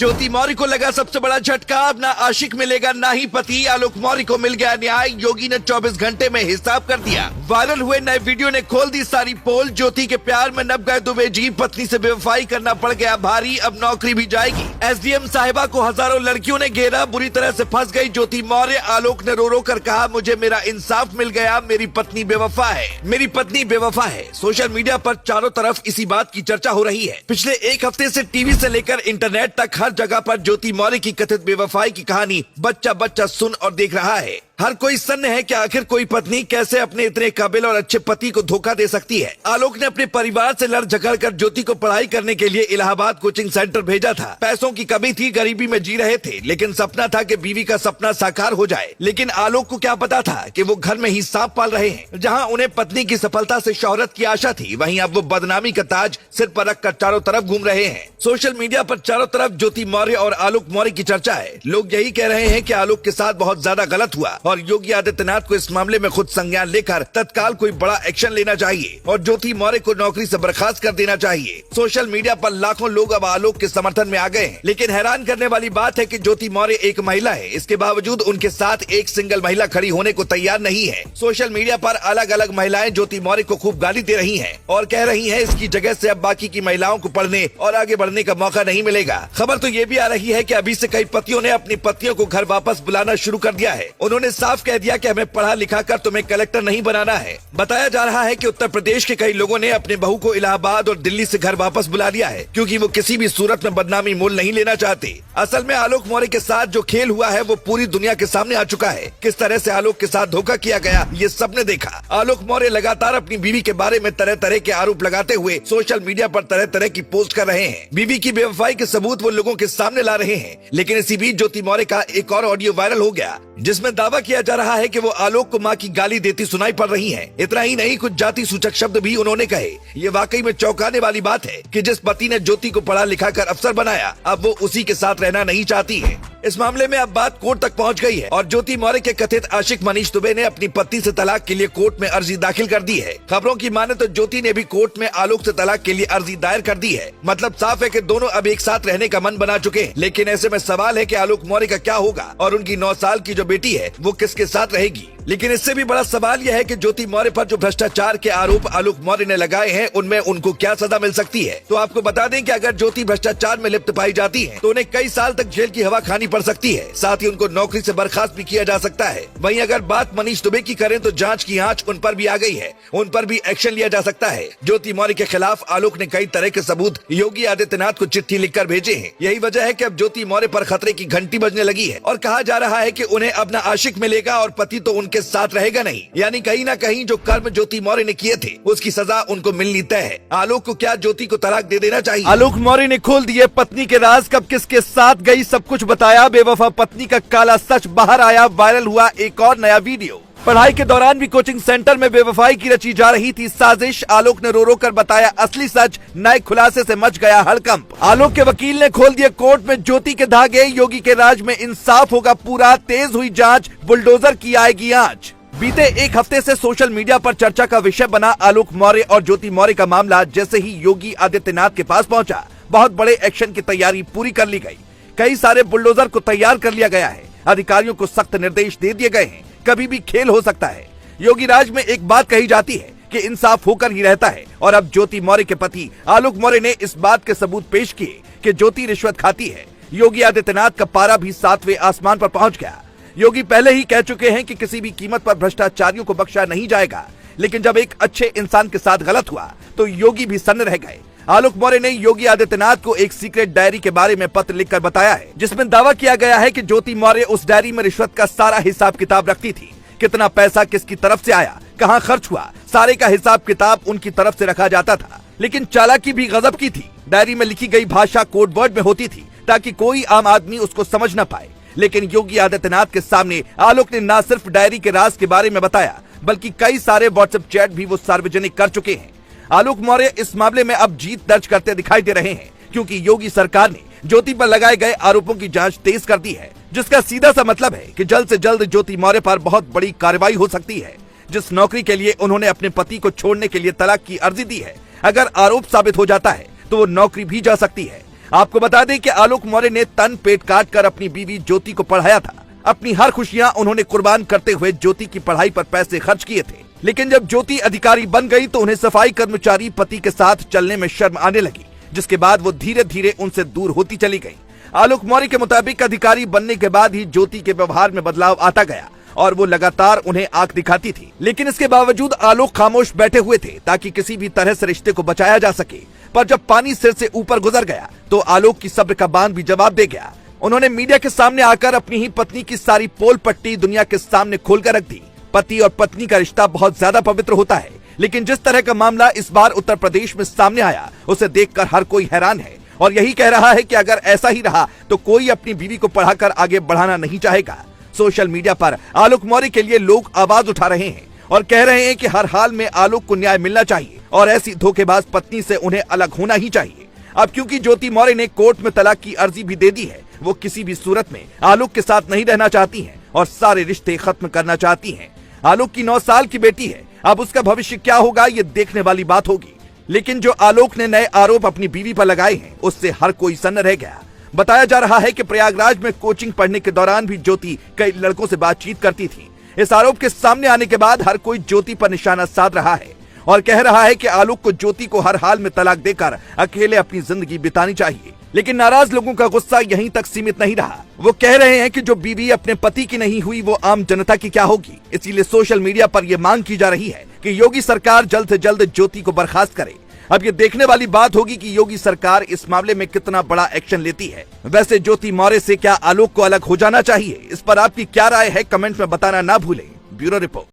ज्योति मौर्य को लगा सबसे बड़ा झटका। अब ना आशिक मिलेगा ना ही पति। आलोक मौर्य को मिल गया न्याय। योगी ने 24 घंटे में हिसाब कर दिया। वायरल हुए नए वीडियो ने खोल दी सारी पोल। ज्योति के प्यार में नब गए दुबे जी। पत्नी से बेवफाई करना पड़ गया भारी। अब नौकरी भी जाएगी। एसडीएम साहिबा को हजारों लड़कियों ने घेरा। बुरी तरह से फंस गई ज्योति मौर्य। आलोक ने रो रो कर कहा, मुझे मेरा इंसाफ मिल गया। मेरी पत्नी बेवफा है, मेरी पत्नी बेवफा है। सोशल मीडिया पर चारों तरफ इसी बात की चर्चा हो रही है। पिछले एक हफ्ते से टीवी से लेकर इंटरनेट तक हर जगह पर ज्योति मौर्य की कथित बेवफाई की कहानी बच्चा बच्चा सुन और देख रहा है। हर कोई सन्न है कि आखिर कोई पत्नी कैसे अपने इतने काबिल और अच्छे पति को धोखा दे सकती है। आलोक ने अपने परिवार से लड़ झगड़ कर ज्योति को पढ़ाई करने के लिए इलाहाबाद कोचिंग सेंटर भेजा था। पैसों की कमी थी, गरीबी में जी रहे थे, लेकिन सपना था कि बीवी का सपना साकार हो जाए। लेकिन आलोक को क्या पता था कि वो घर में ही सांप पाल रहे हैं। जहाँ उन्हें पत्नी की सफलता से शोहरत की आशा थी, वहीं अब वो बदनामी का ताज सिर पर रखकर चारों तरफ घूम रहे हैं। सोशल मीडिया पर चारों तरफ ज्योति मौर्य और आलोक मौर्य की चर्चा है। लोग यही कह रहे हैं कि आलोक के साथ बहुत ज्यादा गलत हुआ और योगी आदित्यनाथ को इस मामले में खुद संज्ञान लेकर तत्काल कोई बड़ा एक्शन लेना चाहिए और ज्योति मौर्य को नौकरी से बर्खास्त कर देना चाहिए। सोशल मीडिया पर लाखों लोग अब आलोक के समर्थन में आ गए हैं। लेकिन हैरान करने वाली बात है कि ज्योति मौर्य एक महिला है, इसके बावजूद उनके साथ एक सिंगल महिला खड़ी होने को तैयार नहीं है। सोशल मीडिया पर अलग अलग महिलाएं ज्योति मौर्य को खूब गाली दे रही है और कह रही है इसकी जगह से अब बाकी की महिलाओं को पढ़ने और आगे बढ़ने का मौका नहीं मिलेगा। खबर तो ये भी आ रही है कि अभी से कई पतियों ने अपनी पत्नियों को घर वापस बुलाना शुरू कर दिया है। उन्होंने साफ कह दिया कि हमें पढ़ा लिखा कर तुम्हें कलेक्टर नहीं बनाना है। बताया जा रहा है कि उत्तर प्रदेश के कई लोगों ने अपने बहू को इलाहाबाद और दिल्ली से घर वापस बुला लिया है, क्योंकि वो किसी भी सूरत में बदनामी मोल नहीं लेना चाहते। असल में आलोक मौर्य के साथ जो खेल हुआ है वो पूरी दुनिया के सामने आ चुका है। किस तरह से आलोक के साथ धोखा किया गया ये सबने देखा। आलोक मौर्य लगातार अपनी बीवी के बारे में तरह तरह के आरोप लगाते हुए सोशल मीडिया पर तरह तरह की पोस्ट कर रहे हैं। बीवी की बेवफाई के सबूत वो लोगों के सामने ला रहे हैं। लेकिन इसी बीच ज्योति मौर्य का एक और ऑडियो वायरल हो गया, जिसमें दावा किया जा रहा है कि वो आलोक को मां की गाली देती सुनाई पड़ रही हैं। इतना ही नहीं, कुछ जाति सूचक शब्द भी उन्होंने कहे। ये वाकई में चौंकाने वाली बात है कि जिस पति ने ज्योति को पढ़ा लिखा कर अफसर बनाया, अब वो उसी के साथ रहना नहीं चाहती है। इस मामले में अब बात कोर्ट तक पहुंच गई है और ज्योति मौर्य के कथित आशिक मनीष दुबे ने अपनी पत्नी से तलाक के लिए कोर्ट में अर्जी दाखिल कर दी है। खबरों की माने तो ज्योति ने भी कोर्ट में आलोक से तलाक के लिए अर्जी दायर कर दी है। मतलब साफ है कि दोनों अब एक साथ रहने का मन बना चुके हैं। लेकिन ऐसे में सवाल है कि आलोक मौर्य का क्या होगा और उनकी 9 साल की जो बेटी है वो किसके साथ रहेगी। लेकिन इससे भी बड़ा सवाल यह है कि ज्योति मौर्य पर जो भ्रष्टाचार के आरोप आलोक मौर्य ने लगाए हैं, उनमें उनको क्या सजा मिल सकती है। तो आपको बता दें कि अगर ज्योति भ्रष्टाचार में लिप्त पाई जाती है तो उन्हें कई साल तक जेल की हवा खानी पड़ सकती है। साथ ही उनको नौकरी से बर्खास्त भी किया जा सकता है। वहीं अगर बात मनीष दुबे की करें तो जांच की आंच उन पर भी आ गई है, उन पर भी एक्शन लिया जा सकता है। ज्योति मौर्य के खिलाफ आलोक ने कई तरह के सबूत योगी आदित्यनाथ को चिट्ठी लिखकर भेजे हैं। यही वजह है कि अब ज्योति मौर्य पर खतरे की घंटी बजने लगी है और कहा जा रहा है कि उन्हें अब न आशिक मिलेगा और पति तो उनके साथ रहेगा नहीं। यानी कहीं ना कहीं जो कर्म ज्योति मौर्य ने किए थे उसकी सजा उनको मिलनी तय है। आलोक को क्या ज्योति को तलाक दे देना चाहिए? आलोक मौर्य ने खोल दिए पत्नी के राज, कब किसके साथ गई सब कुछ बताया। बेवफा पत्नी का काला सच बाहर आया। वायरल हुआ एक और नया वीडियो। पढ़ाई के दौरान भी कोचिंग सेंटर में बेवफाई की रची जा रही थी साजिश। आलोक ने रो रो कर बताया असली सच। नए खुलासे से मच गया हड़कंप। आलोक के वकील ने खोल दिए कोर्ट में ज्योति के धागे। योगी के राज में इंसाफ होगा पूरा। तेज हुई जांच, बुलडोजर की आएगी आंच। बीते एक हफ्ते से सोशल मीडिया पर चर्चा का विषय बना आलोक मौर्य और ज्योति मौर्य का मामला। जैसे ही योगी आदित्यनाथ के पास पहुंचा, बहुत बड़े एक्शन की तैयारी पूरी कर ली गई। कई सारे बुलडोजर को तैयार कर लिया गया है। अधिकारियों को सख्त निर्देश दे दिए गए हैं, कभी भी खेल हो सकता है। योगी राज में एक बात कही जाती है कि इंसाफ होकर ही रहता है और अब ज्योति मौर्य के पति आलोक मौर्य ने इस बात के सबूत पेश किए कि ज्योति रिश्वत खाती है। योगी आदित्यनाथ का पारा भी 7वें आसमान पर पहुंच गया। योगी पहले ही कह चुके हैं कि किसी भी कीमत पर भ्रष्टाचारियों को बख्शा नहीं जाएगा। लेकिन जब एक अच्छे इंसान के साथ गलत हुआ तो योगी भी सन्न रह गए। आलोक मौर्य ने योगी आदित्यनाथ को एक सीक्रेट डायरी के बारे में पत्र लिखकर बताया है, जिसमें दावा किया गया है कि ज्योति मौर्य उस डायरी में रिश्वत का सारा हिसाब किताब रखती थी। कितना पैसा किसकी तरफ से आया, कहाँ खर्च हुआ, सारे का हिसाब किताब उनकी तरफ से रखा जाता था। लेकिन चालाकी भी गजब की थी। डायरी में लिखी गई भाषा कोड वर्ड में होती थी ताकि कोई आम आदमी उसको समझ न पाए। लेकिन योगी आदित्यनाथ के सामने आलोक ने न सिर्फ डायरी के राज के बारे में बताया, बल्कि कई सारे व्हाट्सएप चैट भी वो सार्वजनिक कर चुके हैं। आलोक मौर्य इस मामले में अब जीत दर्ज करते दिखाई दे रहे हैं, क्योंकि योगी सरकार ने ज्योति पर लगाए गए आरोपों की जांच तेज कर दी है, जिसका सीधा सा मतलब है कि जल्द से जल्द ज्योति मौर्य पर बहुत बड़ी कार्रवाई हो सकती है। जिस नौकरी के लिए उन्होंने अपने पति को छोड़ने के लिए तलाक की अर्जी दी है, अगर आरोप साबित हो जाता है तो वो नौकरी भी जा सकती है। आपको बता दें कि आलोक मौर्य ने तन पेट काट कर अपनी बीवी ज्योति को पढ़ाया था। अपनी हर खुशियां उन्होंने कुर्बान करते हुए ज्योति की पढ़ाई पर पैसे खर्च किए थे। लेकिन जब ज्योति अधिकारी बन गई तो उन्हें सफाई कर्मचारी पति के साथ चलने में शर्म आने लगी, जिसके बाद वो धीरे धीरे उनसे दूर होती चली गई। आलोक मौर्य के मुताबिक अधिकारी बनने के बाद ही ज्योति के व्यवहार में बदलाव आता गया और वो लगातार उन्हें आंख दिखाती थी। लेकिन इसके बावजूद आलोक खामोश बैठे हुए थे ताकि किसी भी तरह से रिश्ते को बचाया जा सके। पर जब पानी सिर से ऊपर गुजर गया तो आलोक की सब्र का बांध भी जवाब दे गया। उन्होंने मीडिया के सामने आकर अपनी ही पत्नी की सारी पोल पट्टी दुनिया के सामने खोलकर रख दी। पति और पत्नी का रिश्ता बहुत ज्यादा पवित्र होता है, लेकिन जिस तरह का मामला इस बार उत्तर प्रदेश में सामने आया उसे देखकर हर कोई हैरान है और यही कह रहा है कि अगर ऐसा ही रहा तो कोई अपनी बीवी को पढ़ाकर आगे बढ़ाना नहीं चाहेगा। सोशल मीडिया पर आलोक मौर्य के लिए लोग आवाज उठा रहे हैं और कह रहे हैं कि हर हाल में आलोक को न्याय मिलना चाहिए और ऐसी धोखेबाज पत्नी से उन्हें अलग होना ही चाहिए। अब क्योंकि ज्योति मौर्य ने कोर्ट में तलाक की अर्जी भी दे दी है, वो किसी भी सूरत में आलोक के साथ नहीं रहना चाहती हैं और सारे रिश्ते खत्म करना चाहती हैं। आलोक की 9 साल की बेटी है, अब उसका भविष्य क्या होगा ये देखने वाली बात होगी। लेकिन जो आलोक ने नए आरोप अपनी बीवी पर लगाए हैं उससे हर कोई सन्न रह गया। बताया जा रहा है कि प्रयागराज में कोचिंग पढ़ने के दौरान भी ज्योति कई लड़कों से बातचीत करती थी। इस आरोप के सामने आने के बाद हर कोई ज्योति पर निशाना साध रहा है और कह रहा है कि आलोक को ज्योति को हर हाल में तलाक देकर अकेले अपनी जिंदगी बितानी चाहिए। लेकिन नाराज लोगों का गुस्सा यहीं तक सीमित नहीं रहा। वो कह रहे हैं कि जो बीवी अपने पति की नहीं हुई वो आम जनता की क्या होगी। इसीलिए सोशल मीडिया पर यह मांग की जा रही है कि योगी सरकार जल्द से जल्द ज्योति को बर्खास्त करे। अब ये देखने वाली बात होगी कि योगी सरकार इस मामले में कितना बड़ा एक्शन लेती है। वैसे ज्योति मौर्य से क्या आलोक को अलग हो जाना चाहिए, इस पर आपकी क्या राय है कमेंट में बताना ना भूलें। Bureau report.